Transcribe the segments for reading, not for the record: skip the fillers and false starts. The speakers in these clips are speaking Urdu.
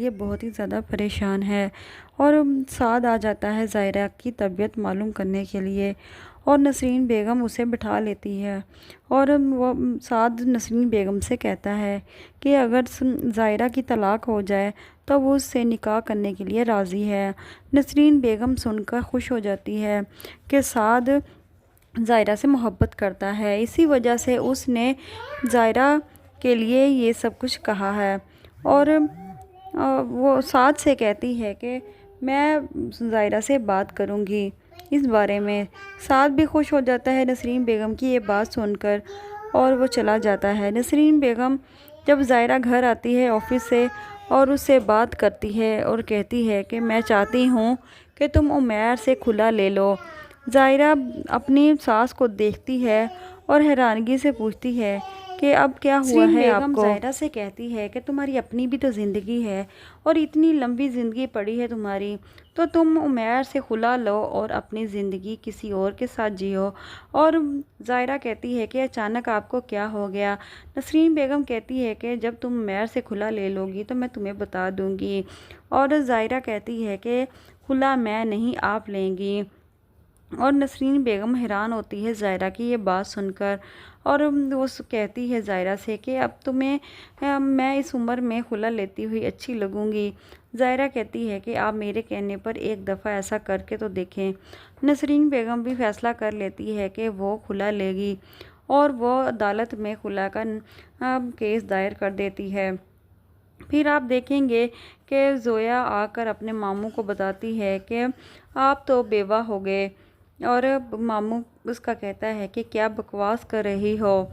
یہ بہت ہی زیادہ پریشان ہے اور سعد آ جاتا ہے زائرہ کی طبیعت معلوم کرنے کے لیے اور نسرین بیگم اسے بٹھا لیتی ہے اور وہ سعد نسرین بیگم سے کہتا ہے کہ اگر زائرہ کی طلاق ہو جائے تو وہ اس سے نکاح کرنے کے لیے راضی ہے۔ نسرین بیگم سن کر خوش ہو جاتی ہے کہ سعد زائرہ سے محبت کرتا ہے، اسی وجہ سے اس نے زائرہ کے لیے یہ سب کچھ کہا ہے اور وہ سعد سے کہتی ہے کہ میں زائرہ سے بات کروں گی اس بارے میں۔ سعد بھی خوش ہو جاتا ہے نسرین بیگم کی یہ بات سن کر اور وہ چلا جاتا ہے۔ نسرین بیگم جب زائرہ گھر آتی ہے آفس سے اور اس سے بات کرتی ہے اور کہتی ہے کہ میں چاہتی ہوں کہ تم عمیر سے کھلا لے لو۔ زائرہ اپنی ساس کو دیکھتی ہے اور حیرانگی سے پوچھتی ہے کہ اب کیا ہوا ہے آپ کو؟ زائرہ سے کہتی ہے کہ تمہاری اپنی بھی تو زندگی ہے اور اتنی لمبی زندگی پڑی ہے تمہاری، تو تم عمیر سے خلا لو اور اپنی زندگی کسی اور کے ساتھ جیو۔ اور زائرہ کہتی ہے کہ اچانک آپ کو کیا ہو گیا؟ نسرین بیگم کہتی ہے کہ جب تم عمیر سے خلا لے لو گی تو میں تمہیں بتا دوں گی، اور زائرہ کہتی ہے کہ خلا میں نہیں آپ لیں گی۔ اور نسرین بیگم حیران ہوتی ہے زائرہ کی یہ بات سن کر اور وہ کہتی ہے زائرہ سے کہ اب تمہیں میں اس عمر میں خلا لیتی ہوئی اچھی لگوں گی۔ زائرہ کہتی ہے کہ آپ میرے کہنے پر ایک دفعہ ایسا کر کے تو دیکھیں۔ نسرین بیگم بھی فیصلہ کر لیتی ہے کہ وہ خلا لے گی اور وہ عدالت میں خلا کا کیس دائر کر دیتی ہے۔ پھر آپ دیکھیں گے کہ زویا آ کر اپنے ماموں کو بتاتی ہے کہ آپ تو بیوہ ہو گئے، اور ماموں اس کا کہتا ہے کہ کیا بکواس کر رہی ہو؟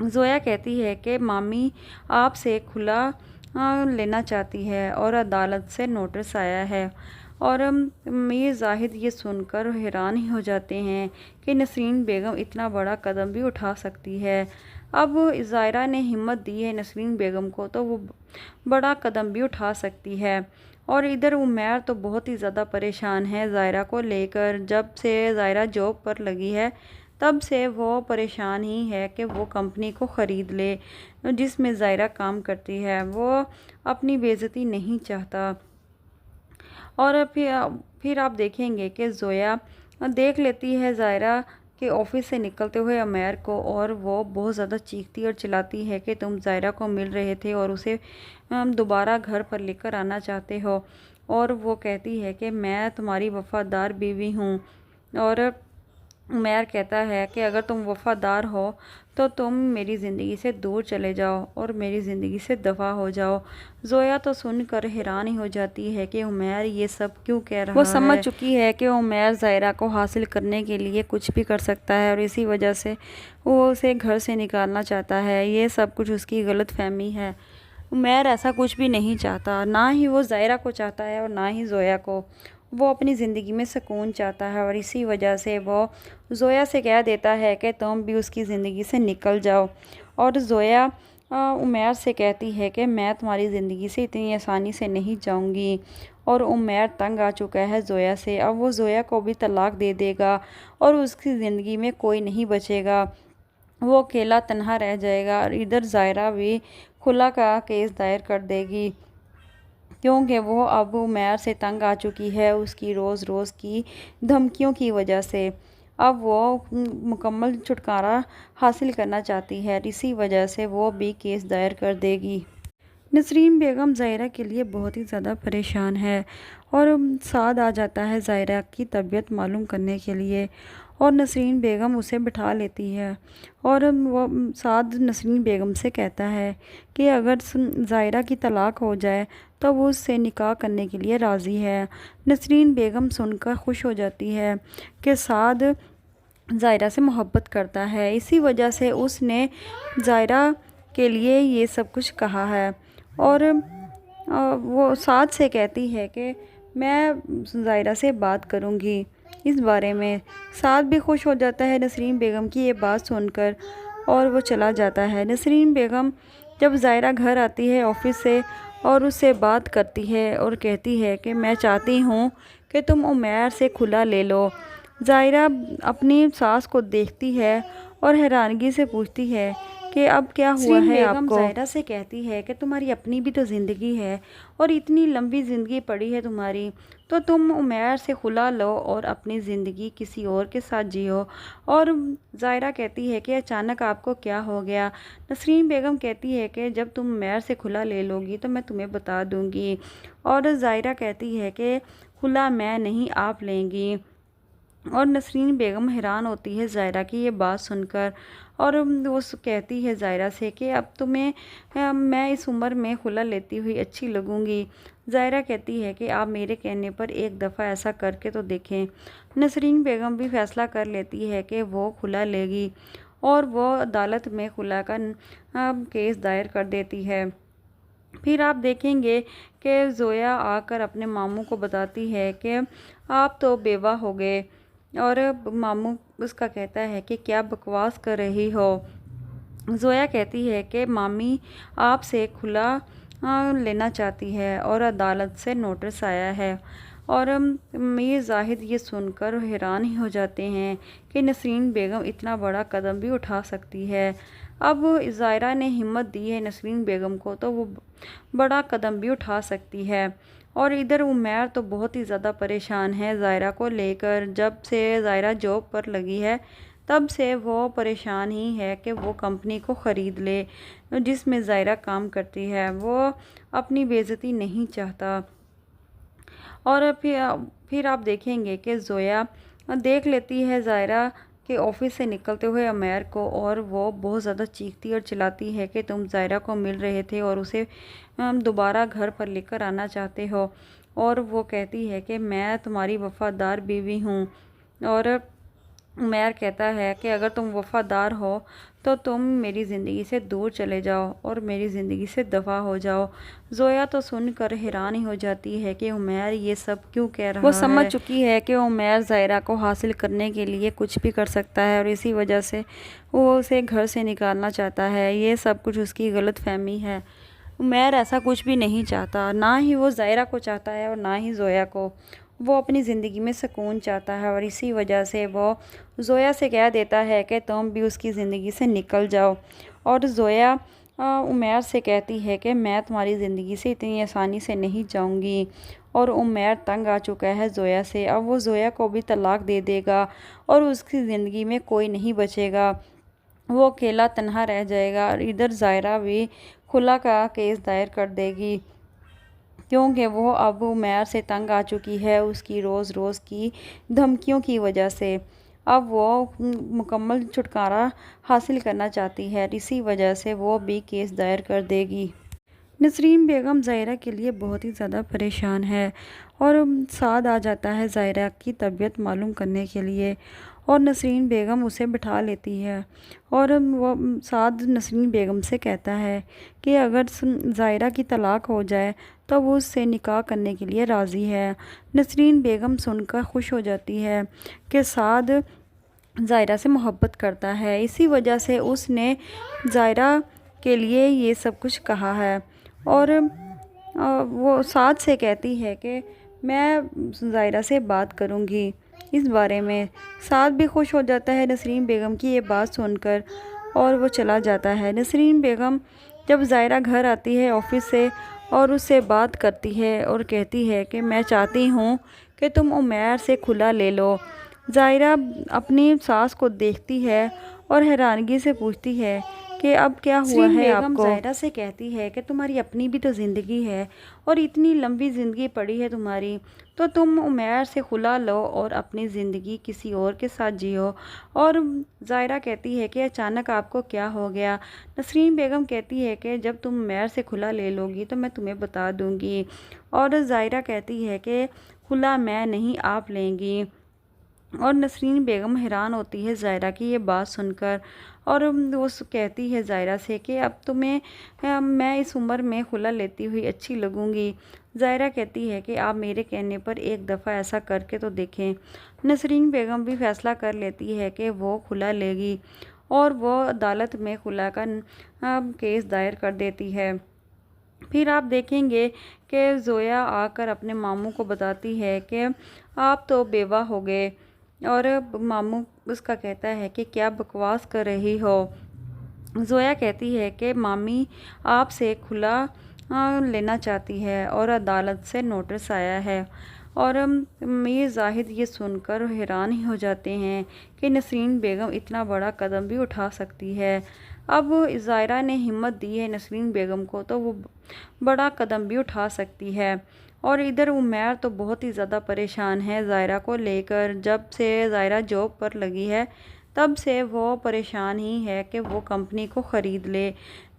زویا کہتی ہے کہ مامی آپ سے کھلا لینا چاہتی ہے اور عدالت سے نوٹس آیا ہے، اور میر زاہد یہ سن کر حیران ہی ہو جاتے ہیں کہ نسرین بیگم اتنا بڑا قدم بھی اٹھا سکتی ہے۔ اب زائرہ نے ہمت دی ہے نسرین بیگم کو تو وہ بڑا قدم بھی اٹھا سکتی ہے، اور ادھر عمیر تو بہت ہی زیادہ پریشان ہے زائرہ کو لے کر۔ جب سے زائرہ جاب پر لگی ہے تب سے وہ پریشان ہی ہے کہ وہ کمپنی کو خرید لے جس میں زائرہ کام کرتی ہے، وہ اپنی بے عزتی نہیں چاہتا۔ اور پھر آپ دیکھیں گے کہ زویا دیکھ لیتی ہے زائرہ کے آفس سے نکلتے ہوئے عمیر کو، اور وہ بہت زیادہ چیختی اور چلاتی ہے کہ تم زائرہ کو مل رہے تھے اور اسے دوبارہ گھر پر لے کر آنا چاہتے ہو، اور وہ کہتی ہے کہ میں تمہاری وفادار بیوی ہوں، اور عمیر کہتا ہے کہ اگر تم وفادار ہو تو تم میری زندگی سے دور چلے جاؤ اور میری زندگی سے دفع ہو جاؤ۔ زویا تو سن کر حیران ہی ہو جاتی ہے کہ عمیر یہ سب کیوں کہہ رہا ہے۔ وہ سمجھ چکی ہے کہ عمیر زائرہ کو حاصل کرنے کے لیے کچھ بھی کر سکتا ہے اور اسی وجہ سے وہ اسے گھر سے نکالنا چاہتا ہے۔ یہ سب کچھ اس کی غلط فہمی ہے، عمیر ایسا کچھ بھی نہیں چاہتا، نہ ہی وہ زائرہ کو چاہتا ہے اور نہ ہی زویا کو۔ وہ اپنی زندگی میں سکون چاہتا ہے اور اسی وجہ سے وہ زویا سے کہہ دیتا ہے کہ تم بھی اس کی زندگی سے نکل جاؤ، اور زویا عمیر سے کہتی ہے کہ میں تمہاری زندگی سے اتنی آسانی سے نہیں جاؤں گی، اور عمیر تنگ آ چکا ہے زویا سے۔ اب وہ زویا کو بھی طلاق دے دے گا اور اس کی زندگی میں کوئی نہیں بچے گا، وہ اکیلا تنہا رہ جائے گا، اور ادھر زائرہ بھی خلا کا کیس دائر کر دے گی کیونکہ وہ اب عمیر سے تنگ آ چکی ہے اس کی روز روز کی دھمکیوں کی وجہ سے۔ اب وہ مکمل چھٹکارا حاصل کرنا چاہتی ہے، اسی وجہ سے وہ بھی کیس دائر کر دے گی۔ نسرین بیگم زائرہ کے لیے بہت ہی زیادہ پریشان ہے اور سعد آ جاتا ہے زائرہ کی طبیعت معلوم کرنے کے لیے اور نسرین بیگم اسے بٹھا لیتی ہے اور وہ سعد نسرین بیگم سے کہتا ہے کہ اگر زائرہ کی طلاق ہو جائے تو وہ اس سے نکاح کرنے کے لیے راضی ہے۔ نسرین بیگم سن کر خوش ہو جاتی ہے کہ سعد زائرہ سے محبت کرتا ہے، اسی وجہ سے اس نے زائرہ کے لیے یہ سب کچھ کہا ہے، اور وہ سعد سے کہتی ہے کہ میں زائرہ سے بات کروں گی اس بارے میں۔ سعد بھی خوش ہو جاتا ہے نسرین بیگم کی یہ بات سن کر اور وہ چلا جاتا ہے۔ نسرین بیگم جب زائرہ گھر آتی ہے آفس سے اور اس سے بات کرتی ہے اور کہتی ہے کہ میں چاہتی ہوں کہ تم عمیر سے کھلا لے لو۔ زائرہ اپنی ساس کو دیکھتی ہے اور حیرانگی سے پوچھتی ہے کہ اب کیا ہوا نسرین ہے آپ بیگم کو۔ زائرہ سے کہتی ہے کہ تمہاری اپنی بھی تو زندگی ہے اور اتنی لمبی زندگی پڑی ہے تمہاری، تو تم عمیر سے خلا لو اور اپنی زندگی کسی اور کے ساتھ جیو۔ اور زائرہ کہتی ہے کہ اچانک آپ کو کیا ہو گیا؟ نسرین بیگم کہتی ہے کہ جب تم عمیر سے خلا لے لو گی تو میں تمہیں بتا دوں گی۔ اور زائرہ کہتی ہے کہ خلا میں نہیں، آپ لیں گی۔ اور نسرین بیگم حیران ہوتی ہے زائرہ کی یہ بات سن کر، اور وہ کہتی ہے زائرہ سے کہ اب تمہیں میں اس عمر میں خلا لیتی ہوئی اچھی لگوں گی۔ زائرہ کہتی ہے کہ آپ میرے کہنے پر ایک دفعہ ایسا کر کے تو دیکھیں۔ نسرین بیگم بھی فیصلہ کر لیتی ہے کہ وہ خلا لے گی اور وہ عدالت میں خلا کا کیس دائر کر دیتی ہے۔ پھر آپ دیکھیں گے کہ زویا آ کر اپنے ماموں کو بتاتی ہے کہ آپ تو بیوہ ہو گئے، اور ماموں اس کا کہتا ہے کہ کیا بکواس کر رہی ہو۔ زویا کہتی ہے کہ مامی آپ سے خلا لینا چاہتی ہے اور عدالت سے نوٹس آیا ہے۔ اور میر زاہد یہ سن کر حیران ہی ہو جاتے ہیں کہ نسرین بیگم اتنا بڑا قدم بھی اٹھا سکتی ہے۔ اب زائرہ نے ہمت دی ہے نسرین بیگم کو تو وہ بڑا قدم بھی اٹھا سکتی ہے۔ اور ادھر عمیر تو بہت ہی زیادہ پریشان ہے زائرہ کو لے کر۔ جب سے زائرہ جاب پر لگی ہے تب سے وہ پریشان ہی ہے کہ وہ کمپنی کو خرید لے جس میں زائرہ کام کرتی ہے۔ وہ اپنی بے عزتی نہیں چاہتا۔ اور پھر آپ دیکھیں گے کہ زویا دیکھ لیتی ہے زائرہ کے آفس سے نکلتے ہوئے عمیر کو، اور وہ بہت زیادہ چیختی اور چلاتی ہے کہ تم زائرہ کو مل رہے تھے اور اسے دوبارہ گھر پر لے کر آنا چاہتے ہو۔ اور وہ کہتی ہے کہ میں تمہاری وفادار بیوی ہوں۔ اور عمیر کہتا ہے کہ اگر تم وفادار ہو تو تم میری زندگی سے دور چلے جاؤ اور میری زندگی سے دفع ہو جاؤ۔ زویا تو سن کر حیران ہی ہو جاتی ہے کہ عمیر یہ سب کیوں کہہ رہا ہے۔ وہ سمجھ چکی ہے کہ عمیر زائرہ کو حاصل کرنے کے لیے کچھ بھی کر سکتا ہے اور اسی وجہ سے وہ اسے گھر سے نکالنا چاہتا ہے۔ یہ سب کچھ اس کی غلط فہمی ہے۔ عمیر ایسا کچھ بھی نہیں چاہتا، نہ ہی وہ زائرہ کو چاہتا ہے اور نہ ہی زویا کو۔ وہ اپنی زندگی میں سکون چاہتا ہے اور اسی وجہ سے وہ زویا سے کہہ دیتا ہے کہ تم بھی اس کی زندگی سے نکل جاؤ۔ اور زویا عمیر سے کہتی ہے کہ میں تمہاری زندگی سے اتنی آسانی سے نہیں جاؤں گی۔ اور عمیر تنگ آ چکا ہے زویا سے، اب وہ زویا کو بھی طلاق دے دے گا اور اس کی زندگی میں کوئی نہیں بچے گا، وہ اکیلا تنہا رہ جائے گا۔ اور ادھر زائرہ بھی خلا کا کیس دائر کر دے گی کیونکہ وہ اب عمیر سے تنگ آ چکی ہے اس کی روز روز کی دھمکیوں کی وجہ سے۔ اب وہ مکمل چھٹکارا حاصل کرنا چاہتی ہے، اسی وجہ سے وہ بھی کیس دائر کر دے گی۔ نسرین بیگم زائرہ کے لیے بہت ہی زیادہ پریشان ہے، اور سعد آ جاتا ہے زائرہ کی طبیعت معلوم کرنے کے لیے، اور نسرین بیگم اسے بٹھا لیتی ہے۔ اور وہ سعد نسرین بیگم سے کہتا ہے کہ اگر زائرہ کی طلاق ہو جائے تو وہ اس سے نکاح کرنے کے لیے راضی ہے۔ نسرین بیگم سن کر خوش ہو جاتی ہے کہ سعد زائرہ سے محبت کرتا ہے، اسی وجہ سے اس نے زائرہ کے لیے یہ سب کچھ کہا ہے۔ اور وہ سعد سے کہتی ہے کہ میں زائرہ سے بات کروں گی اس بارے میں۔ سعد بھی خوش ہو جاتا ہے نسرین بیگم کی یہ بات سن کر، اور وہ چلا جاتا ہے۔ نسرین بیگم جب زائرہ گھر آتی ہے آفس سے اور اس سے بات کرتی ہے اور کہتی ہے کہ میں چاہتی ہوں کہ تم عمیر سے خلا لے لو۔ زائرہ اپنی ساس کو دیکھتی ہے اور حیرانگی سے پوچھتی ہے کہ اب کیا ہوا ہے آپ کو؟ زائرہ سے کہتی ہے کہ تمہاری اپنی بھی تو زندگی ہے اور اتنی لمبی زندگی پڑی ہے تمہاری، تو تم عمیر سے خلا لو اور اپنی زندگی کسی اور کے ساتھ جیو۔ اور زائرہ کہتی ہے کہ اچانک آپ کو کیا ہو گیا؟ نسرین بیگم کہتی ہے کہ جب تم عمیر سے خلا لے لو گی تو میں تمہیں بتا دوں گی۔ اور زائرہ کہتی ہے کہ خلا میں نہیں، آپ لیں گی۔ اور نسرین بیگم حیران ہوتی ہے زائرہ کی یہ بات سن کر، اور وہ کہتی ہے زائرہ سے کہ اب تمہیں میں اس عمر میں خلا لیتی ہوئی اچھی لگوں گی۔ زائرہ کہتی ہے کہ آپ میرے کہنے پر ایک دفعہ ایسا کر کے تو دیکھیں۔ نسرین بیگم بھی فیصلہ کر لیتی ہے کہ وہ خلا لے گی اور وہ عدالت میں خلا کا کیس دائر کر دیتی ہے۔ پھر آپ دیکھیں گے کہ زویا آ کر اپنے ماموں کو بتاتی ہے کہ آپ تو بیوہ ہو گئے، اور ماموں اس کا کہتا ہے کہ کیا بکواس کر رہی ہو۔ زویا کہتی ہے کہ مامی آپ سے کھلا لینا چاہتی ہے اور عدالت سے نوٹس آیا ہے۔ اور میر زاہد یہ سن کر حیران ہی ہو جاتے ہیں کہ نسرین بیگم اتنا بڑا قدم بھی اٹھا سکتی ہے۔ اب زائرہ نے ہمت دی ہے نسرین بیگم کو تو وہ بڑا قدم بھی اٹھا سکتی ہے۔ اور ادھر عمیر تو بہت ہی زیادہ پریشان ہے زائرہ کو لے کر۔ جب سے زائرہ جاب پر لگی ہے تب سے وہ پریشان ہی ہے کہ وہ کمپنی کو خرید لے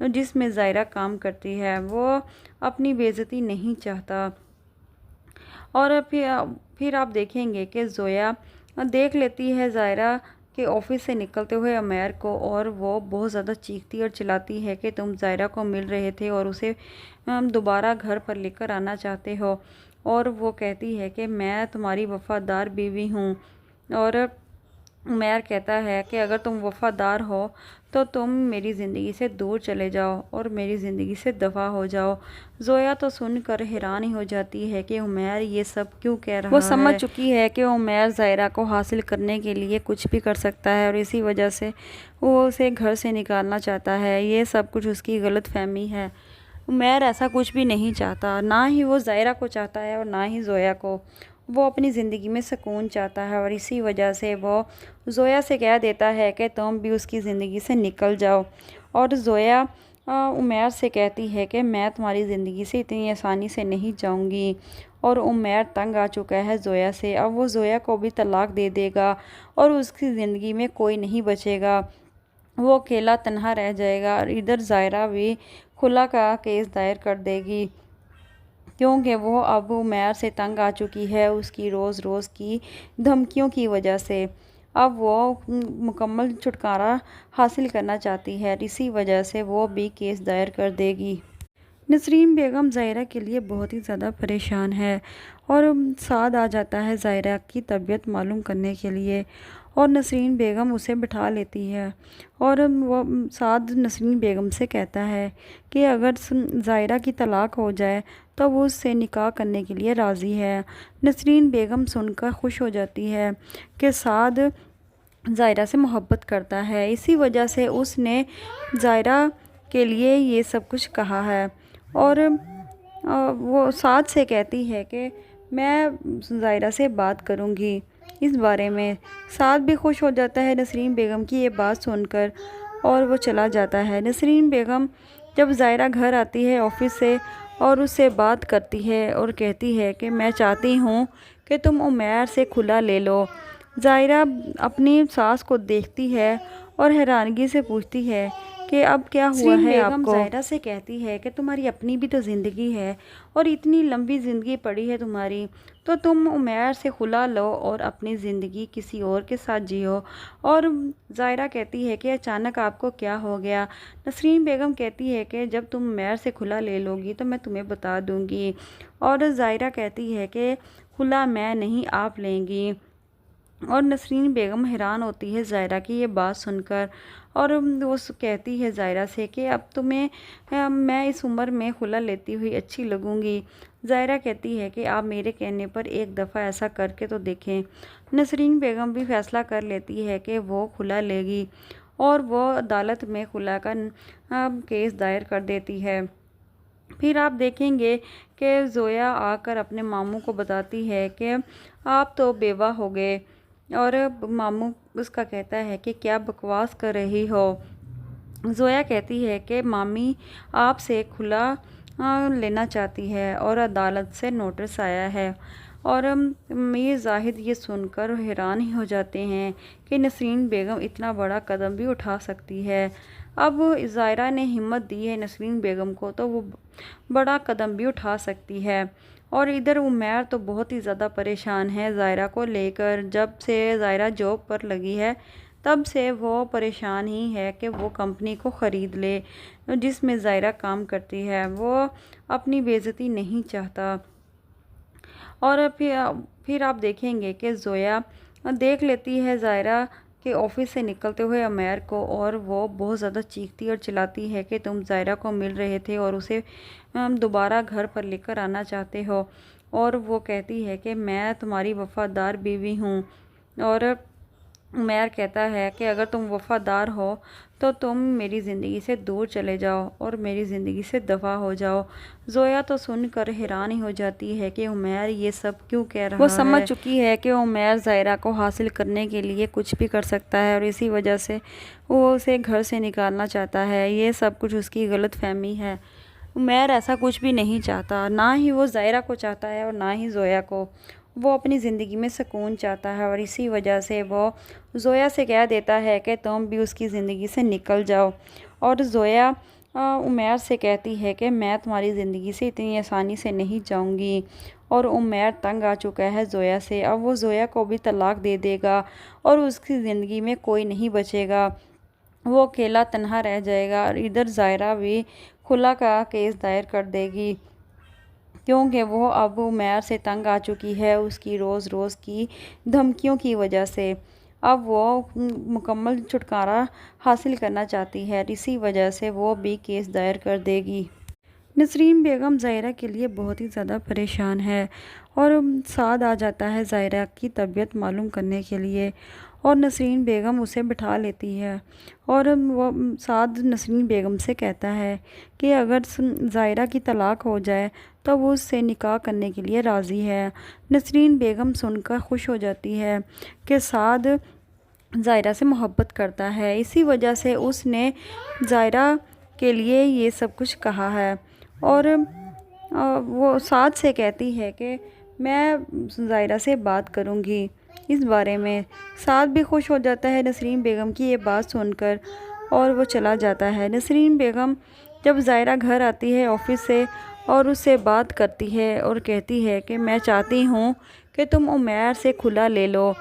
جس میں زائرہ کام کرتی ہے۔ وہ اپنی بے عزتی نہیں چاہتا۔ اور پھر آپ دیکھیں گے کہ زویا دیکھ لیتی ہے زائرہ کے آفس سے نکلتے ہوئے عمیر کو، اور وہ بہت زیادہ چیختی اور چلاتی ہے کہ تم زائرہ کو مل رہے تھے اور اسے دوبارہ گھر پر لے کر آنا چاہتے ہو۔ اور وہ کہتی ہے کہ میں تمہاری وفادار بیوی ہوں۔ اور عمیر کہتا ہے کہ اگر تم وفادار ہو تو تم میری زندگی سے دور چلے جاؤ اور میری زندگی سے دفع ہو جاؤ۔ زویا تو سن کر حیران ہی ہو جاتی ہے کہ عمیر یہ سب کیوں کہہ رہا ہے۔ وہ سمجھ چکی ہے کہ عمیر زائرہ کو حاصل کرنے کے لیے کچھ بھی کر سکتا ہے اور اسی وجہ سے وہ اسے گھر سے نکالنا چاہتا ہے۔ یہ سب کچھ اس کی غلط فہمی ہے۔ عمیر ایسا کچھ بھی نہیں چاہتا، نہ ہی وہ زائرہ کو چاہتا ہے اور نہ ہی زویا کو۔ وہ اپنی زندگی میں سکون چاہتا ہے اور اسی وجہ سے وہ زویا سے کہہ دیتا ہے کہ تم بھی اس کی زندگی سے نکل جاؤ۔ اور زویا عمیر سے کہتی ہے کہ میں تمہاری زندگی سے اتنی آسانی سے نہیں جاؤں گی۔ اور عمیر تنگ آ چکا ہے زویا سے۔ اب وہ زویا کو بھی طلاق دے دے گا اور اس کی زندگی میں کوئی نہیں بچے گا۔ وہ اکیلا تنہا رہ جائے گا۔ اور ادھر زائرہ بھی خلا کا کیس دائر کر دے گی کیونکہ وہ اب عمیر سے تنگ آ چکی ہے اس کی روز روز کی دھمکیوں کی وجہ سے۔ اب وہ مکمل چھٹکارا حاصل کرنا چاہتی ہے، اسی وجہ سے وہ بھی کیس دائر کر دے گی۔ نسرین بیگم زائرہ کے لیے بہت ہی زیادہ پریشان ہے اور سعد آ جاتا ہے زائرہ کی طبیعت معلوم کرنے کے لیے، اور نسرین بیگم اسے بٹھا لیتی ہے۔ اور وہ سعد نسرین بیگم سے کہتا ہے کہ اگر زائرہ کی طلاق ہو جائے تو وہ اس سے نکاح کرنے کے لیے راضی ہے۔ نسرین بیگم سن کر خوش ہو جاتی ہے کہ سعد زائرہ سے محبت کرتا ہے، اسی وجہ سے اس نے زائرہ کے لیے یہ سب کچھ کہا ہے۔ اور وہ سعد سے کہتی ہے کہ میں زائرہ سے بات کروں گی اس بارے میں۔ سعد بھی خوش ہو جاتا ہے نسرین بیگم کی یہ بات سن کر اور وہ چلا جاتا ہے۔ نسرین بیگم جب زائرہ گھر آتی ہے آفس سے اور اس سے بات کرتی ہے اور کہتی ہے کہ میں چاہتی ہوں کہ تم عمیر سے کھلا لے لو۔ زائرہ اپنی ساس کو دیکھتی ہے اور حیرانگی سے پوچھتی ہے کہ اب کیا ہوا ہے آپ کو؟ زائرہ سے کہتی ہے کہ تمہاری اپنی بھی تو زندگی ہے اور اتنی لمبی زندگی پڑی ہے تمہاری، تو تم عمیر سے خلا لو اور اپنی زندگی کسی اور کے ساتھ جیو۔ اور زائرہ کہتی ہے کہ اچانک آپ کو کیا ہو گیا؟ نسرین بیگم کہتی ہے کہ جب تم عمیر سے خلا لے لو گی تو میں تمہیں بتا دوں گی۔ اور زائرہ کہتی ہے کہ خلا میں نہیں آپ لیں گی۔ اور نسرین بیگم حیران ہوتی ہے زائرہ کی یہ بات سن کر، اور وہ کہتی ہے زائرہ سے کہ اب تمہیں میں اس عمر میں خلا لیتی ہوئی اچھی لگوں گی۔ زائرہ کہتی ہے کہ آپ میرے کہنے پر ایک دفعہ ایسا کر کے تو دیکھیں۔ نسرین بیگم بھی فیصلہ کر لیتی ہے کہ وہ خلا لے گی اور وہ عدالت میں خلا کا کیس دائر کر دیتی ہے۔ پھر آپ دیکھیں گے کہ زویا آ کر اپنے ماموں کو بتاتی ہے کہ آپ تو بیوہ ہو گئے، اور ماموں اس کا کہتا ہے کہ کیا بکواس کر رہی ہو؟ زویا کہتی ہے کہ مامی آپ سے کھلا لینا چاہتی ہے اور عدالت سے نوٹس آیا ہے۔ اور میر زاہد یہ سن کر حیران ہی ہو جاتے ہیں کہ نسرین بیگم اتنا بڑا قدم بھی اٹھا سکتی ہے۔ اب زائرہ نے ہمت دی ہے نسرین بیگم کو تو وہ بڑا قدم بھی اٹھا سکتی ہے۔ اور ادھر عمیر تو بہت ہی زیادہ پریشان ہے زائرہ کو لے کر۔ جب سے زائرہ جاب پر لگی ہے تب سے وہ پریشان ہی ہے کہ وہ کمپنی کو خرید لے جس میں زائرہ کام کرتی ہے۔ وہ اپنی بے عزتی نہیں چاہتا۔ اور پھر آپ دیکھیں گے کہ زویا دیکھ لیتی ہے زائرہ کے آفس سے نکلتے ہوئے عمیر کو، اور وہ بہت زیادہ چیختی اور چلاتی ہے کہ تم زائرہ کو مل رہے تھے اور اسے دوبارہ گھر پر لے کر آنا چاہتے ہو۔ اور وہ کہتی ہے کہ میں تمہاری وفادار بیوی ہوں۔ اور عمیر کہتا ہے کہ اگر تم وفادار ہو تو تم میری زندگی سے دور چلے جاؤ اور میری زندگی سے دفع ہو جاؤ۔ زویا تو سن کر حیران ہی ہو جاتی ہے کہ عمیر یہ سب کیوں کہہ رہا ہے۔ وہ سمجھ چکی ہے کہ عمیر زائرہ کو حاصل کرنے کے لیے کچھ بھی کر سکتا ہے اور اسی وجہ سے وہ اسے گھر سے نکالنا چاہتا ہے۔ یہ سب کچھ اس کی غلط فہمی ہے۔ عمیر ایسا کچھ بھی نہیں چاہتا، نہ ہی وہ زائرہ کو چاہتا ہے اور نہ ہی زویا کو۔ وہ اپنی زندگی میں سکون چاہتا ہے اور اسی وجہ سے وہ زویا سے کہہ دیتا ہے کہ تم بھی اس کی زندگی سے نکل جاؤ۔ اور زویا عمیر سے کہتی ہے کہ میں تمہاری زندگی سے اتنی آسانی سے نہیں جاؤں گی۔ اور عمیر تنگ آ چکا ہے زویا سے، اب وہ زویا کو بھی طلاق دے دے گا اور اس کی زندگی میں کوئی نہیں بچے گا۔ وہ اکیلا تنہا رہ جائے گا اور ادھر زائرہ بھی خلا کا کیس دائر کر دے گی، کیونکہ وہ اب عمیر سے تنگ آ چکی ہے اس کی روز روز کی دھمکیوں کی وجہ سے۔ اب وہ مکمل چھٹکارا حاصل کرنا چاہتی ہے، اسی وجہ سے وہ بھی کیس دائر کر دے گی۔ نسرین بیگم زائرہ کے لیے بہت ہی زیادہ پریشان ہے اور سعد آ جاتا ہے زائرہ کی طبیعت معلوم کرنے کے لیے، اور نسرین بیگم اسے بٹھا لیتی ہے اور وہ سعد نسرین بیگم سے کہتا ہے کہ اگر زائرہ کی طلاق ہو جائے تو وہ اس سے نکاح کرنے کے لیے راضی ہے۔ نسرین بیگم سن کر خوش ہو جاتی ہے کہ سعد زائرہ سے محبت کرتا ہے، اسی وجہ سے اس نے زائرہ کے لیے یہ سب کچھ کہا ہے۔ اور وہ سعد سے کہتی ہے کہ میں زائرہ سے بات کروں گی اس بارے میں۔ سعد بھی خوش ہو جاتا ہے نسرین بیگم کی یہ بات سن کر اور وہ چلا جاتا ہے۔ نسرین بیگم جب زائرہ گھر آتی ہے آفس سے اور اس سے بات کرتی ہے اور کہتی ہے کہ میں چاہتی ہوں کہ تم عمیر سے کھلا لے لو۔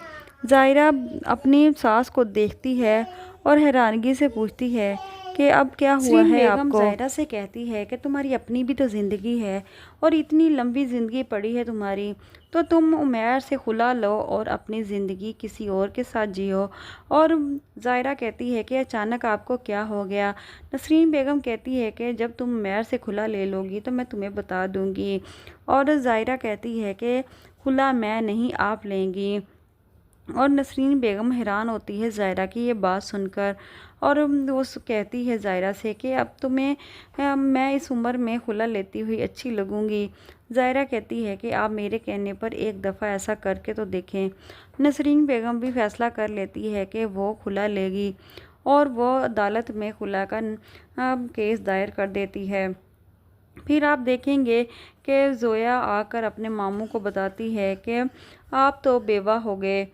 زائرہ اپنی ساس کو دیکھتی ہے اور حیرانگی سے پوچھتی ہے کہ اب کیا ہوا ہے آپ کو؟ زائرہ سے کہتی ہے کہ تمہاری اپنی بھی تو زندگی ہے اور اتنی لمبی زندگی پڑی ہے تمہاری، تو تم عمیر سے خلا لو اور اپنی زندگی کسی اور کے ساتھ جیو۔ اور زائرہ کہتی ہے کہ اچانک آپ کو کیا ہو گیا؟ نسرین بیگم کہتی ہے کہ جب تم عمیر سے خلا لے لو گی تو میں تمہیں بتا دوں گی۔ اور زائرہ کہتی ہے کہ خلا میں نہیں آپ لیں گی۔ اور نسرین بیگم حیران ہوتی ہے زائرہ کی یہ بات سن کر، اور وہ کہتی ہے زائرہ سے کہ اب تمہیں میں اس عمر میں خلا لیتی ہوئی اچھی لگوں گی۔ زائرہ کہتی ہے کہ آپ میرے کہنے پر ایک دفعہ ایسا کر کے تو دیکھیں۔ نسرین بیگم بھی فیصلہ کر لیتی ہے کہ وہ خلا لے گی اور وہ عدالت میں خلا کا کیس دائر کر دیتی ہے۔ پھر آپ دیکھیں گے کہ زویا آ کر اپنے ماموں کو بتاتی ہے کہ آپ تو بیوہ ہو گئے،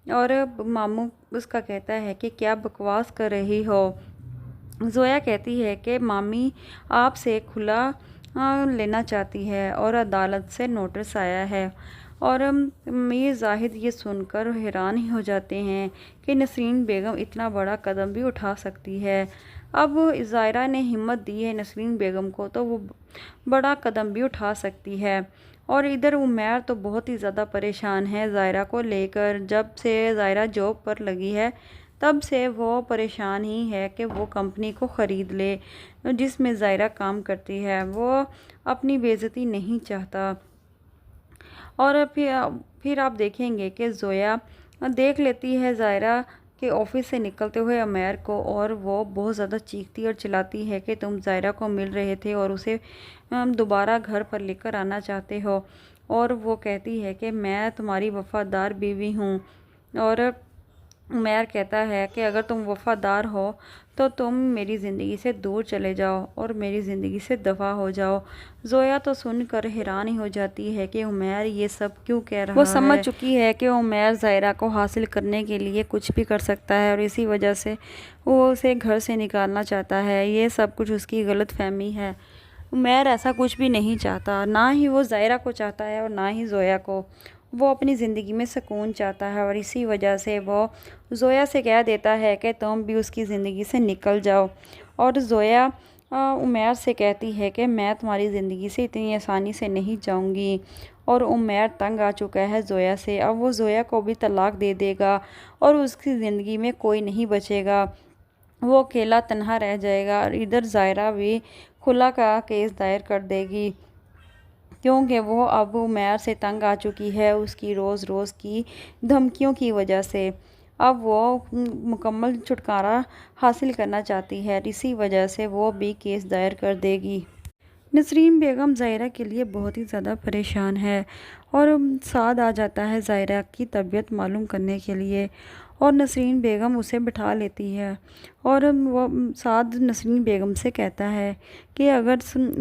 اور ماموں اس کا کہتا ہے کہ کیا بکواس کر رہی ہو؟ زویا کہتی ہے کہ مامی آپ سے کھلا لینا چاہتی ہے اور عدالت سے نوٹس آیا ہے۔ اور میر زاہد یہ سن کر حیران ہی ہو جاتے ہیں کہ نسرین بیگم اتنا بڑا قدم بھی اٹھا سکتی ہے۔ اب زائرہ نے ہمت دی ہے نسرین بیگم کو تو وہ بڑا قدم بھی اٹھا سکتی ہے۔ اور ادھر عمیر تو بہت ہی زیادہ پریشان ہے زائرہ کو لے کر۔ جب سے زائرہ جاب پر لگی ہے تب سے وہ پریشان ہی ہے کہ وہ کمپنی کو خرید لے جس میں زائرہ کام کرتی ہے۔ وہ اپنی بے عزتی نہیں چاہتا۔ اور پھر آپ دیکھیں گے کہ زویا دیکھ لیتی ہے زائرہ کے آفس سے نکلتے ہوئے عمیر کو، اور وہ بہت زیادہ چیختی اور چلاتی ہے کہ تم زائرہ کو مل رہے تھے اور اسے دوبارہ گھر پر لے کر آنا چاہتے ہو۔ اور وہ کہتی ہے کہ میں تمہاری وفادار بیوی ہوں۔ اور عمیر کہتا ہے کہ اگر تم وفادار ہو تو تم میری زندگی سے دور چلے جاؤ اور میری زندگی سے دفع ہو جاؤ۔ زویا تو سن کر حیران ہی ہو جاتی ہے کہ عمیر یہ سب کیوں کہہ رہا ہے۔ وہ سمجھ چکی ہے کہ عمیر زائرہ کو حاصل کرنے کے لیے کچھ بھی کر سکتا ہے اور اسی وجہ سے وہ اسے گھر سے نکالنا چاہتا ہے۔ یہ سب کچھ اس کی غلط فہمی ہے۔ عمیر ایسا کچھ بھی نہیں چاہتا، نہ ہی وہ زائرہ کو چاہتا ہے اور نہ ہی زویا کو۔ وہ اپنی زندگی میں سکون چاہتا ہے اور اسی وجہ سے وہ زویا سے کہہ دیتا ہے کہ تم بھی اس کی زندگی سے نکل جاؤ۔ اور زویا عمیر سے کہتی ہے کہ میں تمہاری زندگی سے اتنی آسانی سے نہیں جاؤں گی۔ اور عمیر تنگ آ چکا ہے زویا سے، اب وہ زویا کو بھی طلاق دے دے گا اور اس کی زندگی میں کوئی نہیں بچے گا۔ وہ اکیلا تنہا رہ جائے گا اور ادھر زائرہ بھی خلا کا کیس دائر کر دے گی، کیونکہ وہ اب عمیر سے تنگ آ چکی ہے اس کی روز روز کی دھمکیوں کی وجہ سے۔ اب وہ مکمل چھٹکارا حاصل کرنا چاہتی ہے، اسی وجہ سے وہ بھی کیس دائر کر دے گی۔ نسرین بیگم زائرہ کے لیے بہت ہی زیادہ پریشان ہے اور سعد آ جاتا ہے زائرہ کی طبیعت معلوم کرنے کے لیے، اور نسرین بیگم اسے بٹھا لیتی ہے اور وہ سعد نسرین بیگم سے کہتا ہے کہ اگر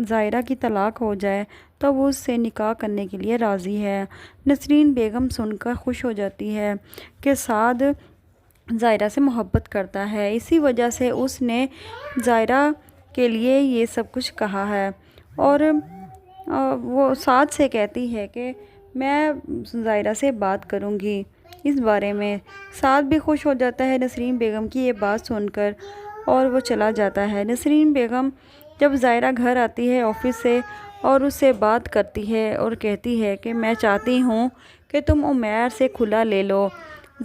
زائرہ کی طلاق ہو جائے تو وہ اس سے نکاح کرنے کے لیے راضی ہے۔ نسرین بیگم سن کر خوش ہو جاتی ہے کہ سعد زائرہ سے محبت کرتا ہے، اسی وجہ سے اس نے زائرہ کے لیے یہ سب کچھ کہا ہے، اور وہ سعد سے کہتی ہے کہ میں زائرہ سے بات کروں گی اس بارے میں۔ سعد بھی خوش ہو جاتا ہے نسرین بیگم کی یہ بات سن کر، اور وہ چلا جاتا ہے۔ نسرین بیگم جب زائرہ گھر آتی ہے آفس سے اور اس سے بات کرتی ہے اور کہتی ہے کہ میں چاہتی ہوں کہ تم عمیر سے کھلا لے لو۔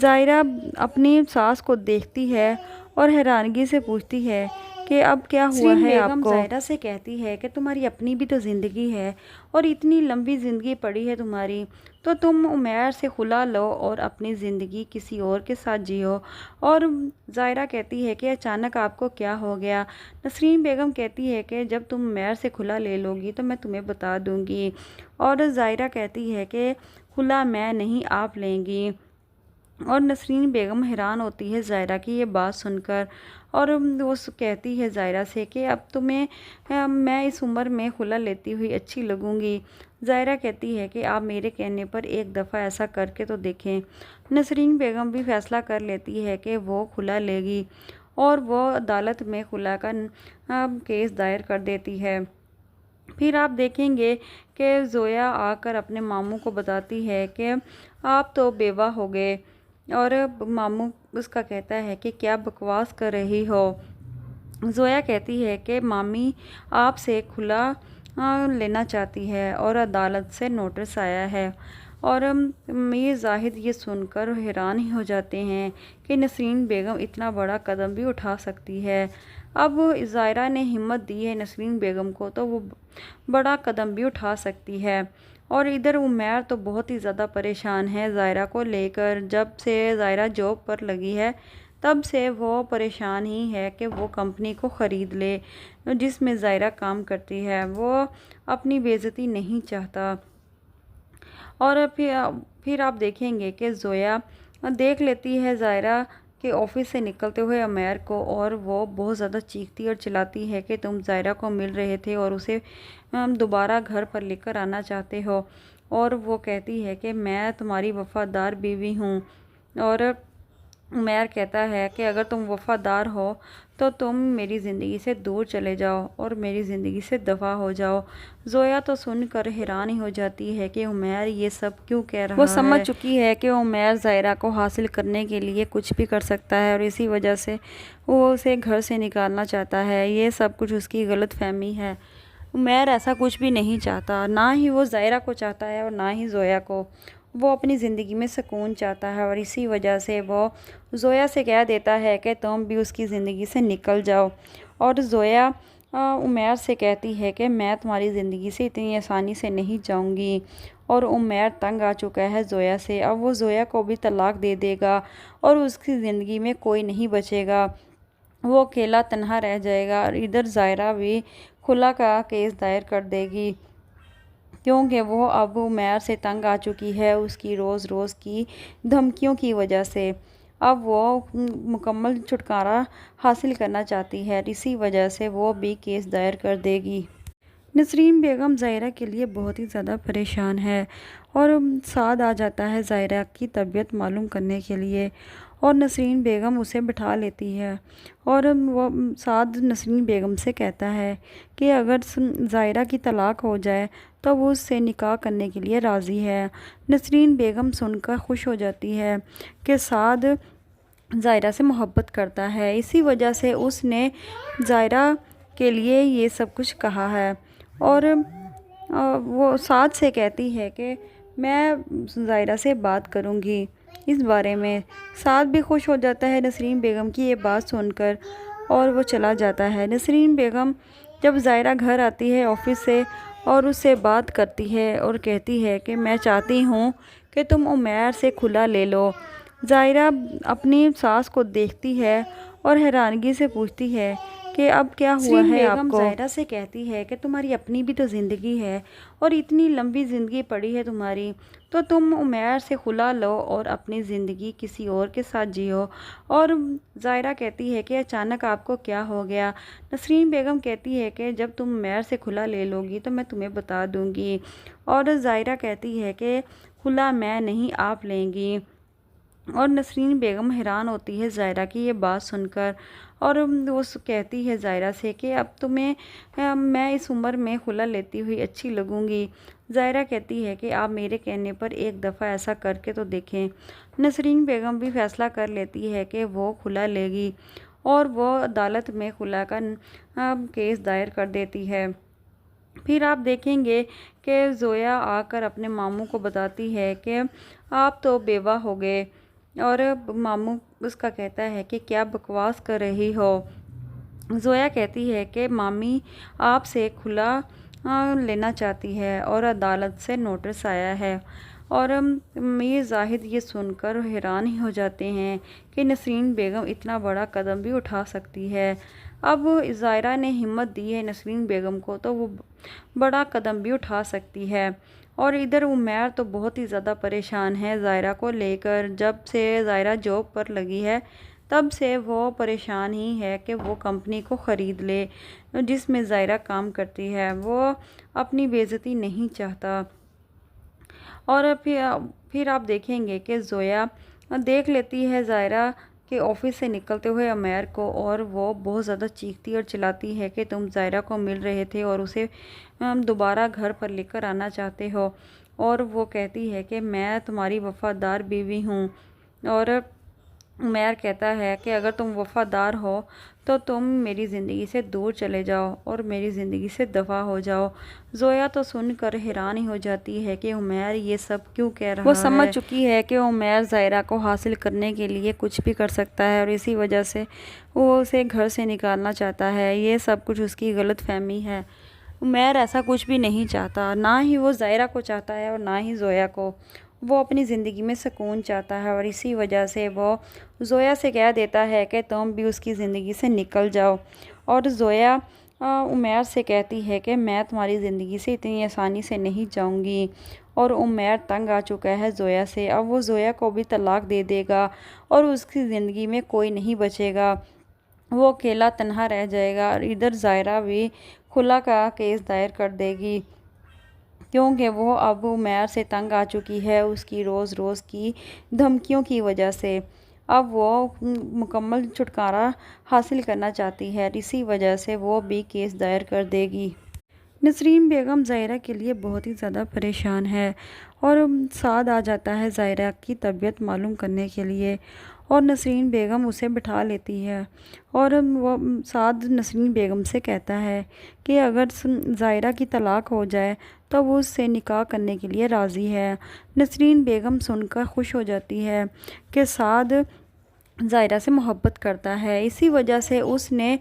زائرہ اپنی ساس کو دیکھتی ہے اور حیرانگی سے پوچھتی ہے کہ اب کیا ہوا ہے آپ کو؟ زائرہ سے کہتی ہے کہ تمہاری اپنی بھی تو زندگی ہے اور اتنی لمبی زندگی پڑی ہے تمہاری، تو تم عمیر سے خلا لو اور اپنی زندگی کسی اور کے ساتھ جیو۔ اور زائرہ کہتی ہے کہ اچانک آپ کو کیا ہو گیا؟ نسرین بیگم کہتی ہے کہ جب تم عمیر سے خلا لے لو گی تو میں تمہیں بتا دوں گی، اور زائرہ کہتی ہے کہ خلا میں نہیں آپ لیں گی، اور نسرین بیگم حیران ہوتی ہے زائرہ کی یہ بات سن کر، اور وہ کہتی ہے زائرہ سے کہ اب تمہیں میں اس عمر میں خلا لیتی ہوئی اچھی لگوں گی۔ زائرہ کہتی ہے کہ آپ میرے کہنے پر ایک دفعہ ایسا کر کے تو دیکھیں۔ نسرین بیگم بھی فیصلہ کر لیتی ہے کہ وہ خلا لے گی، اور وہ عدالت میں خلا کا کیس دائر کر دیتی ہے۔ پھر آپ دیکھیں گے کہ زویا آ کر اپنے ماموں کو بتاتی ہے کہ آپ تو بیوہ ہو گئے، اور ماموں اس کا کہتا ہے کہ کیا بکواس کر رہی ہو؟ زویا کہتی ہے کہ مامی آپ سے کھلا لینا چاہتی ہے اور عدالت سے نوٹس آیا ہے، اور میر زاہد یہ سن کر حیران ہی ہو جاتے ہیں کہ نسرین بیگم اتنا بڑا قدم بھی اٹھا سکتی ہے۔ اب زائرہ نے ہمت دی ہے نسرین بیگم کو تو وہ بڑا قدم بھی اٹھا سکتی ہے، اور ادھر عمیر تو بہت ہی زیادہ پریشان ہے زائرہ کو لے کر۔ جب سے زائرہ جاب پر لگی ہے تب سے وہ پریشان ہی ہے کہ وہ کمپنی کو خرید لے جس میں زائرہ کام کرتی ہے، وہ اپنی بے عزتی نہیں چاہتا۔ اور پھر آپ دیکھیں گے کہ زویا دیکھ لیتی ہے زائرہ کے آفس سے نکلتے ہوئے عمیر کو، اور وہ بہت زیادہ چیختی اور چلاتی ہے کہ تم زائرہ کو مل رہے تھے اور اسے دوبارہ گھر پر لے کر آنا چاہتے ہو، اور وہ کہتی ہے کہ میں تمہاری وفادار بیوی ہوں، اور عمیر کہتا ہے کہ اگر تم وفادار ہو تو تم میری زندگی سے دور چلے جاؤ اور میری زندگی سے دفع ہو جاؤ۔ زویا تو سن کر حیران ہی ہو جاتی ہے کہ عمیر یہ سب کیوں کہہ رہا ہے۔ وہ سمجھ چکی ہے کہ عمیر زائرہ کو حاصل کرنے کے لیے کچھ بھی کر سکتا ہے، اور اسی وجہ سے وہ اسے گھر سے نکالنا چاہتا ہے۔ یہ سب کچھ اس کی غلط فہمی ہے، عمیر ایسا کچھ بھی نہیں چاہتا، نہ ہی وہ زائرہ کو چاہتا ہے اور نہ ہی زویا کو۔ وہ اپنی زندگی میں سکون چاہتا ہے، اور اسی وجہ سے وہ زویا سے کہہ دیتا ہے کہ تم بھی اس کی زندگی سے نکل جاؤ، اور زویا عمیر سے کہتی ہے کہ میں تمہاری زندگی سے اتنی آسانی سے نہیں جاؤں گی، اور عمیر تنگ آ چکا ہے زویا سے۔ اب وہ زویا کو بھی طلاق دے دے گا اور اس کی زندگی میں کوئی نہیں بچے گا، وہ اکیلا تنہا رہ جائے گا، اور ادھر زائرہ بھی خلا کا کیس دائر کر دے گی کیونکہ وہ اب عمیر سے تنگ آ چکی ہے اس کی روز روز کی دھمکیوں کی وجہ سے۔ اب وہ مکمل چھٹکارا حاصل کرنا چاہتی ہے، اسی وجہ سے وہ بھی کیس دائر کر دے گی۔ نسرین بیگم زائرہ کے لیے بہت ہی زیادہ پریشان ہے اور سعد آ جاتا ہے زائرہ کی طبیعت معلوم کرنے کے لیے، اور نسرین بیگم اسے بٹھا لیتی ہے اور وہ سعد نسرین بیگم سے کہتا ہے کہ اگر زائرہ کی طلاق ہو جائے تو وہ اس سے نکاح کرنے کے لیے راضی ہے۔ نسرین بیگم سن کر خوش ہو جاتی ہے کہ سعد زائرہ سے محبت کرتا ہے، اسی وجہ سے اس نے زائرہ کے لیے یہ سب کچھ کہا ہے، اور وہ سعد سے کہتی ہے کہ میں زائرہ سے بات کروں گی اس بارے میں۔ سعد بھی خوش ہو جاتا ہے نسرین بیگم کی یہ بات سن کر، اور وہ چلا جاتا ہے۔ نسرین بیگم جب زائرہ گھر آتی ہے آفس سے اور اس سے بات کرتی ہے اور کہتی ہے کہ میں چاہتی ہوں کہ تم عمیر سے کھلا لے لو۔ ظاہرہ اپنی ساس کو دیکھتی ہے اور حیرانگی سے پوچھتی ہے کہ اب کیا ہوا نسرین ہے آپ بیگم کو؟ ظاہرہ سے کہتی ہے کہ تمہاری اپنی بھی تو زندگی ہے اور اتنی لمبی زندگی پڑی ہے تمہاری، تو تم عمیر سے خلا لو اور اپنی زندگی کسی اور کے ساتھ جیو۔ اور ظاہرہ کہتی ہے کہ اچانک آپ کو کیا ہو گیا؟ نسرین بیگم کہتی ہے کہ جب تم عمیر سے خلا لے لو گی تو میں تمہیں بتا دوں گی۔ اور ظاہرہ کہتی ہے کہ خلا میں نہیں، آپ لیں گی۔ اور نسرین بیگم حیران ہوتی ہے ظاہرہ کی یہ بات سن کر، اور وہ کہتی ہے ظاہرہ سے کہ اب تمہیں میں اس عمر میں خلا لیتی ہوئی اچھی لگوں گی۔ ظاہرہ کہتی ہے کہ آپ میرے کہنے پر ایک دفعہ ایسا کر کے تو دیکھیں۔ نسرین بیگم بھی فیصلہ کر لیتی ہے کہ وہ خلا لے گی اور وہ عدالت میں خلا کا کیس دائر کر دیتی ہے۔ پھر آپ دیکھیں گے کہ زویا آ کر اپنے ماموں کو بتاتی ہے کہ آپ تو بیوہ ہو گئے، اور ماموں اس کا کہتا ہے کہ کیا بکواس کر رہی ہو؟ زویا کہتی ہے کہ مامی آپ سے کھلا لینا چاہتی ہے اور عدالت سے نوٹس آیا ہے۔ اور میر زاہد یہ سن کر حیران ہی ہو جاتے ہیں کہ نسرین بیگم اتنا بڑا قدم بھی اٹھا سکتی ہے۔ اب ظاہرہ نے ہمت دی ہے نسرین بیگم کو، تو وہ بڑا قدم بھی اٹھا سکتی ہے۔ اور ادھر عمیر تو بہت ہی زیادہ پریشان ہے ظاہرہ کو لے کر۔ جب سے ظاہرہ جاب پر لگی ہے تب سے وہ پریشان ہی ہے کہ وہ کمپنی کو خرید لے جس میں ظاہرہ کام کرتی ہے۔ وہ اپنی بے عزتی نہیں چاہتا۔ اور پھر آپ دیکھیں گے کہ زویا دیکھ لیتی ہے ظاہرہ کے آفس سے نکلتے ہوئے عمیر کو، اور وہ بہت زیادہ چیختی اور چلاتی ہے کہ تم ظاہرہ کو مل رہے تھے اور اسے دوبارہ گھر پر لے کر آنا چاہتے ہو۔ اور وہ کہتی ہے کہ میں تمہاری وفادار بیوی ہوں۔ اور عمیر کہتا ہے کہ اگر تم وفادار ہو تو تم میری زندگی سے دور چلے جاؤ اور میری زندگی سے دفع ہو جاؤ۔ زویا تو سن کر حیران ہی ہو جاتی ہے کہ عمیر یہ سب کیوں کہہ رہا ہے۔ وہ سمجھ چکی ہے کہ عمیر ظاہرہ کو حاصل کرنے کے لیے کچھ بھی کر سکتا ہے، اور اسی وجہ سے وہ اسے گھر سے نکالنا چاہتا ہے۔ یہ سب کچھ اس کی غلط فہمی ہے۔ عمیر ایسا کچھ بھی نہیں چاہتا، نہ ہی وہ ظاہرہ کو چاہتا ہے اور نہ ہی زویا کو۔ وہ اپنی زندگی میں سکون چاہتا ہے، اور اسی وجہ سے وہ زویا سے کہہ دیتا ہے کہ تم بھی اس کی زندگی سے نکل جاؤ۔ اور زویا عمیر سے کہتی ہے کہ میں تمہاری زندگی سے اتنی آسانی سے نہیں جاؤں گی۔ اور عمیر تنگ آ چکا ہے زویا سے، اب وہ زویا کو بھی طلاق دے دے گا اور اس کی زندگی میں کوئی نہیں بچے گا، وہ اکیلا تنہا رہ جائے گا۔ اور ادھر ظاہرہ بھی خلا کا کیس دائر کر دے گی، کیونکہ وہ اب عمیر سے تنگ آ چکی ہے اس کی روز روز کی دھمکیوں کی وجہ سے۔ اب وہ مکمل چھٹکارا حاصل کرنا چاہتی ہے، اسی وجہ سے وہ بھی کیس دائر کر دے گی۔ نسرین بیگم ظاہرہ کے لیے بہت ہی زیادہ پریشان ہے، اور سعد آ جاتا ہے ظاہرہ کی طبیعت معلوم کرنے کے لیے، اور نسرین بیگم اسے بٹھا لیتی ہے۔ اور وہ سعد نسرین بیگم سے کہتا ہے کہ اگر ظاہرہ کی طلاق ہو جائے تو وہ اس سے نکاح کرنے کے لیے راضی ہے۔ نسرین بیگم سن کر خوش ہو جاتی ہے کہ سعد ظاہرہ سے محبت کرتا ہے، اسی وجہ سے اس نے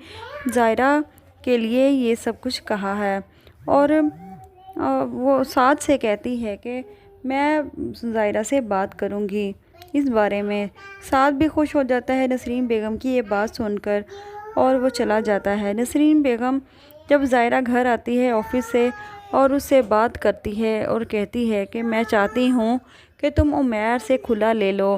ظاہرہ کے لیے یہ سب کچھ کہا ہے۔ اور وہ سعد سے کہتی ہے کہ میں ظاہرہ سے بات کروں گی اس بارے میں۔ سعد بھی خوش ہو جاتا ہے نسرین بیگم کی یہ بات سن کر، اور وہ چلا جاتا ہے۔ نسرین بیگم جب ظاہرہ گھر آتی ہے آفس سے اور اس سے بات کرتی ہے اور کہتی ہے کہ میں چاہتی ہوں کہ تم عمیر سے کھلا لے لو۔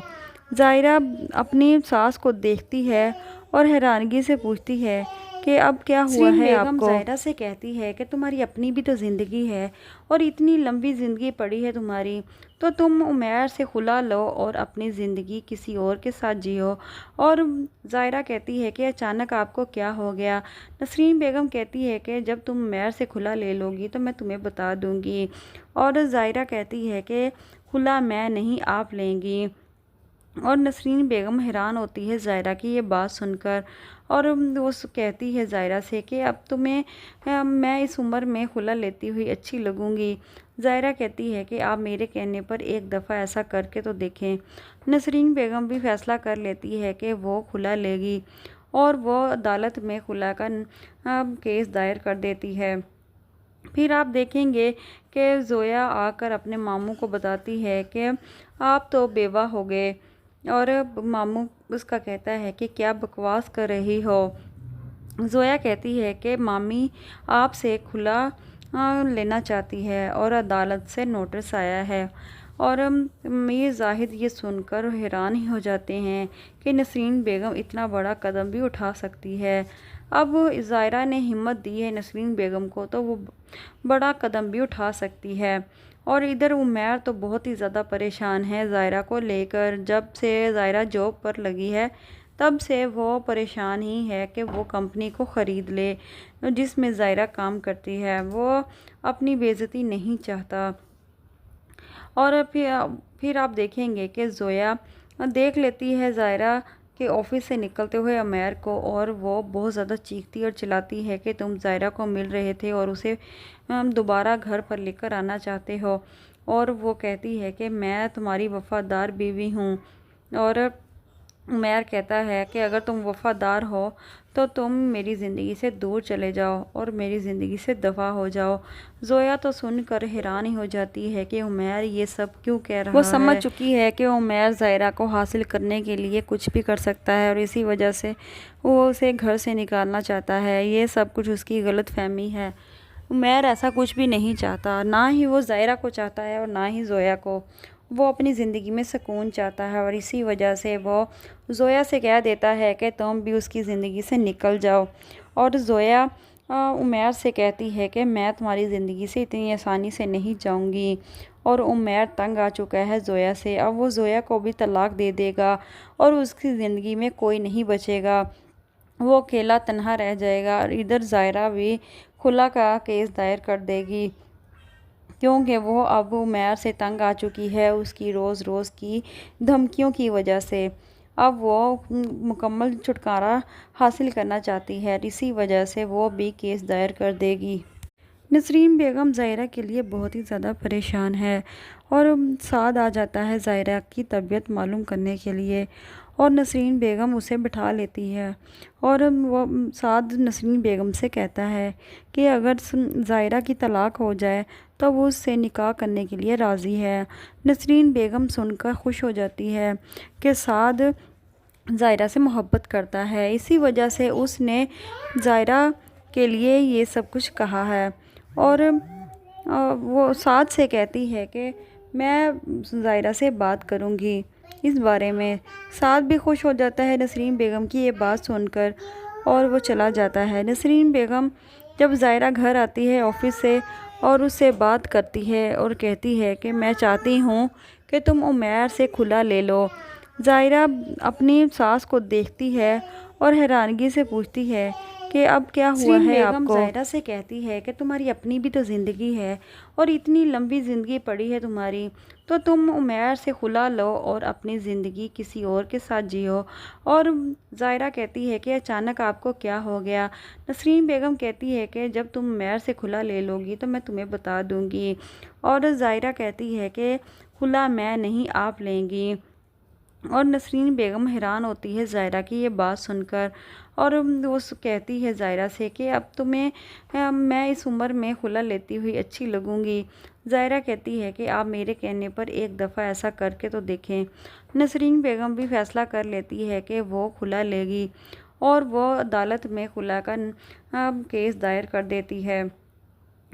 ظاہرہ اپنی ساس کو دیکھتی ہے اور حیرانگی سے پوچھتی ہے کہ اب کیا ہوا ہے آپ بیگم کو؟ ظاہرہ سے کہتی ہے کہ تمہاری اپنی بھی تو زندگی ہے اور اتنی لمبی زندگی پڑی ہے تمہاری، تو تم عمیر سے خلا لو اور اپنی زندگی کسی اور کے ساتھ جیو۔ اور ظاہرہ کہتی ہے کہ اچانک آپ کو کیا ہو گیا؟ نسرین بیگم کہتی ہے کہ جب تم عمیر سے خلا لے لو گی تو میں تمہیں بتا دوں گی۔ اور ظاہرہ کہتی ہے کہ خلا میں نہیں، آپ لیں گی۔ اور نسرین بیگم حیران ہوتی ہے ظاہرہ کی یہ بات سن کر، اور وہ کہتی ہے ظاہرہ سے کہ اب تمہیں میں اس عمر میں خلا لیتی ہوئی اچھی لگوں گی۔ ظاہرہ کہتی ہے کہ آپ میرے کہنے پر ایک دفعہ ایسا کر کے تو دیکھیں۔ نسرین بیگم بھی فیصلہ کر لیتی ہے کہ وہ خلا لے گی، اور وہ عدالت میں خلا کا کیس دائر کر دیتی ہے۔ پھر آپ دیکھیں گے کہ زویا آ کر اپنے ماموں کو بتاتی ہے کہ آپ تو بیوہ ہو گئے، اور ماموں اس کا کہتا ہے کہ کیا بکواس کر رہی ہو۔ زویا کہتی ہے کہ مامی آپ سے کھلا لینا چاہتی ہے اور عدالت سے نوٹس آیا ہے۔ اور میر زاہد یہ سن کر حیران ہی ہو جاتے ہیں کہ نسرین بیگم اتنا بڑا قدم بھی اٹھا سکتی ہے۔ اب زائرہ نے ہمت دی ہے نسرین بیگم کو تو وہ بڑا قدم بھی اٹھا سکتی ہے۔ اور ادھر عمیر تو بہت ہی زیادہ پریشان ہے زائرہ کو لے کر۔ جب سے زائرہ جاب پر لگی ہے تب سے وہ پریشان ہی ہے کہ وہ کمپنی کو خرید لے جس میں زائرہ کام کرتی ہے۔ وہ اپنی بے عزتی نہیں چاہتا۔ اور پھر آپ دیکھیں گے کہ زویا دیکھ لیتی ہے زائرہ کے آفس سے نکلتے ہوئے عمیر کو، اور وہ بہت زیادہ چیختی اور چلاتی ہے کہ تم زائرہ کو مل رہے تھے اور اسے دوبارہ گھر پر لے کر آنا چاہتے ہو۔ اور وہ کہتی ہے کہ میں تمہاری وفادار بیوی ہوں۔ اور عمیر کہتا ہے کہ اگر تم وفادار ہو تو تم میری زندگی سے دور چلے جاؤ اور میری زندگی سے دفع ہو جاؤ۔ زویا تو سن کر حیران ہی ہو جاتی ہے کہ عمیر یہ سب کیوں کہہ رہا ہے۔ وہ سمجھ چکی ہے کہ عمیر زائرہ کو حاصل کرنے کے لیے کچھ بھی کر سکتا ہے اور اسی وجہ سے وہ اسے گھر سے نکالنا چاہتا ہے۔ یہ سب کچھ اس کی غلط فہمی ہے۔ عمیر ایسا کچھ بھی نہیں چاہتا، نہ ہی وہ زائرہ کو چاہتا ہے اور نہ ہی زویا کو۔ وہ اپنی زندگی میں سکون چاہتا ہے اور اسی وجہ سے وہ زویا سے کہہ دیتا ہے کہ تم بھی اس کی زندگی سے نکل جاؤ۔ اور زویا عمیر سے کہتی ہے کہ میں تمہاری زندگی سے اتنی آسانی سے نہیں جاؤں گی۔ اور عمیر تنگ آ چکا ہے زویا سے، اب وہ زویا کو بھی طلاق دے دے گا اور اس کی زندگی میں کوئی نہیں بچے گا، وہ اکیلا تنہا رہ جائے گا۔ اور ادھر زائرہ بھی خلا کا کیس دائر کر دے گی کیونکہ وہ اب عمیر سے تنگ آ چکی ہے اس کی روز روز کی دھمکیوں کی وجہ سے۔ اب وہ مکمل چھٹکارا حاصل کرنا چاہتی ہے، اسی وجہ سے وہ بھی کیس دائر کر دے گی۔ نسرین بیگم زائرہ کے لیے بہت ہی زیادہ پریشان ہے اور سعد آ جاتا ہے زائرہ کی طبیعت معلوم کرنے کے لیے، اور نسرین بیگم اسے بٹھا لیتی ہے۔ اور وہ سعد نسرین بیگم سے کہتا ہے کہ اگر زائرہ کی طلاق ہو جائے تو وہ اس سے نکاح کرنے کے لیے راضی ہے۔ نسرین بیگم سن کر خوش ہو جاتی ہے کہ سعد زائرہ سے محبت کرتا ہے، اسی وجہ سے اس نے زائرہ کے لیے یہ سب کچھ کہا ہے۔ اور وہ سعد سے کہتی ہے کہ میں زائرہ سے بات کروں گی اس بارے میں۔ سعد بھی خوش ہو جاتا ہے نسرین بیگم کی یہ بات سن کر اور وہ چلا جاتا ہے۔ نسرین بیگم جب زائرہ گھر آتی ہے آفس سے اور اس سے بات کرتی ہے اور کہتی ہے کہ میں چاہتی ہوں کہ تم عمیر سے کھلا لے لو۔ زائرہ اپنی ساس کو دیکھتی ہے اور حیرانگی سے پوچھتی ہے کہ اب کیا ہوا ہے آپ کو؟ زائرہ سے کہتی ہے کہ تمہاری اپنی بھی تو زندگی ہے اور اتنی لمبی زندگی پڑی ہے تمہاری، تو تم عمیر سے خلا لو اور اپنی زندگی کسی اور کے ساتھ جیو۔ اور زائرہ کہتی ہے کہ اچانک آپ کو کیا ہو گیا؟ نسرین بیگم کہتی ہے کہ جب تم عمیر سے خلا لے لو گی تو میں تمہیں بتا دوں گی۔ اور زائرہ کہتی ہے کہ خلا میں نہیں آپ لیں گی۔ اور نسرین بیگم حیران ہوتی ہے زائرہ کی یہ بات سن کر، اور وہ کہتی ہے زائرہ سے کہ اب تمہیں میں اس عمر میں خلا لیتی ہوئی اچھی لگوں گی۔ زائرہ کہتی ہے کہ آپ میرے کہنے پر ایک دفعہ ایسا کر کے تو دیکھیں۔ نسرین بیگم بھی فیصلہ کر لیتی ہے کہ وہ خلا لے گی اور وہ عدالت میں خلا کا کیس دائر کر دیتی ہے۔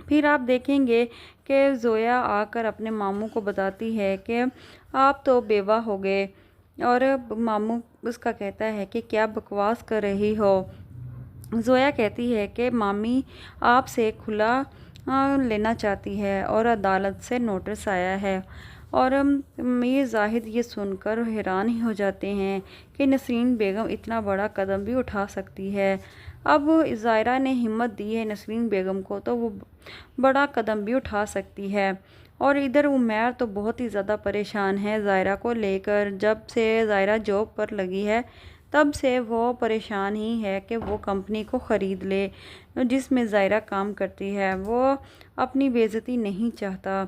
پھر آپ دیکھیں گے کہ زویا آ کر اپنے ماموں کو بتاتی ہے کہ آپ تو بیوہ ہو گئے، اور ماموں اس کا کہتا ہے کہ کیا بکواس کر رہی ہو۔ زویا کہتی ہے کہ مامی آپ سے کھلا لینا چاہتی ہے اور عدالت سے نوٹس آیا ہے۔ اور میر زاہد یہ سن کر حیران ہی ہو جاتے ہیں کہ نسرین بیگم اتنا بڑا قدم بھی اٹھا سکتی ہے۔ اب زائرہ نے ہمت دی ہے نسرین بیگم کو تو وہ بڑا قدم بھی اٹھا سکتی ہے۔ اور ادھر عمیر تو بہت ہی زیادہ پریشان ہے زائرہ کو لے کر۔ جب سے زائرہ جاب پر لگی ہے تب سے وہ پریشان ہی ہے کہ وہ کمپنی کو خرید لے جس میں زائرہ کام کرتی ہے۔ وہ اپنی بے عزتی نہیں چاہتا۔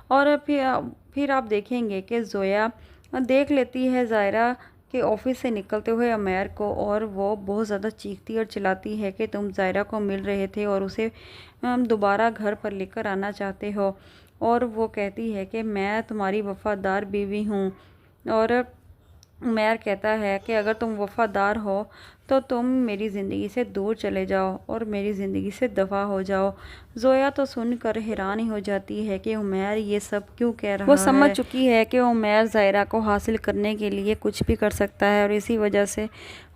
اور پھر آپ دیکھیں گے کہ زویا دیکھ لیتی ہے زائرہ کے آفس سے نکلتے ہوئے عمیر کو، اور وہ بہت زیادہ چیختی اور چلاتی ہے کہ تم زائرہ کو مل رہے تھے اور اسے دوبارہ گھر پر لے کر آنا چاہتے ہو۔ اور وہ کہتی ہے کہ میں تمہاری وفادار بیوی ہوں۔ اور عمیر کہتا ہے کہ اگر تم وفادار ہو تو تم میری زندگی سے دور چلے جاؤ اور میری زندگی سے دفع ہو جاؤ۔ زویا تو سن کر حیران ہی ہو جاتی ہے کہ عمیر یہ سب کیوں کہہ رہا ہے۔ وہ سمجھ چکی ہے کہ عمیر زائرہ کو حاصل کرنے کے لیے کچھ بھی کر سکتا ہے اور اسی وجہ سے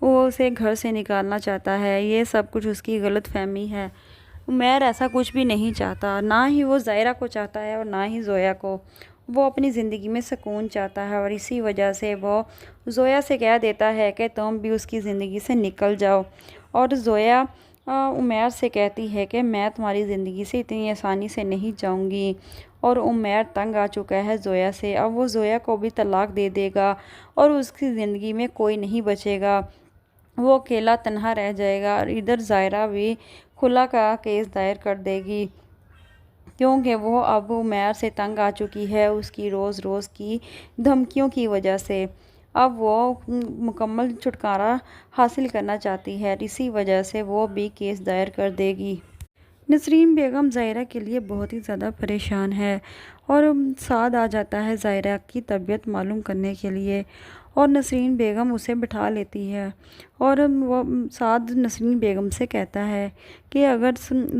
وہ اسے گھر سے نکالنا چاہتا ہے۔ یہ سب کچھ اس کی غلط فہمی ہے۔ عمیر ایسا کچھ بھی نہیں چاہتا، نہ ہی وہ زائرہ کو چاہتا ہے اور نہ ہی زویا کو۔ وہ اپنی زندگی میں سکون چاہتا ہے اور اسی وجہ سے وہ زویا سے کہہ دیتا ہے کہ تم بھی اس کی زندگی سے نکل جاؤ۔ اور زویا عمیر سے کہتی ہے کہ میں تمہاری زندگی سے اتنی آسانی سے نہیں جاؤں گی۔ اور عمیر تنگ آ چکا ہے زویا سے، اب وہ زویا کو بھی طلاق دے دے گا اور اس کی زندگی میں کوئی نہیں بچے گا۔ وہ اکیلا تنہا رہ جائے گا اور ادھر زائرہ بھی خلا کا کیس دائر کر دے گی، کیونکہ وہ اب عمیر سے تنگ آ چکی ہے اس کی روز روز کی دھمکیوں کی وجہ سے۔ اب وہ مکمل چھٹکارا حاصل کرنا چاہتی ہے، اسی وجہ سے وہ بھی کیس دائر کر دے گی۔ نسرین بیگم زائرہ کے لیے بہت ہی زیادہ پریشان ہے اور سعد آ جاتا ہے زائرہ کی طبیعت معلوم کرنے کے لیے، اور نسرین بیگم اسے بٹھا لیتی ہے اور وہ سعد نسرین بیگم سے کہتا ہے کہ اگر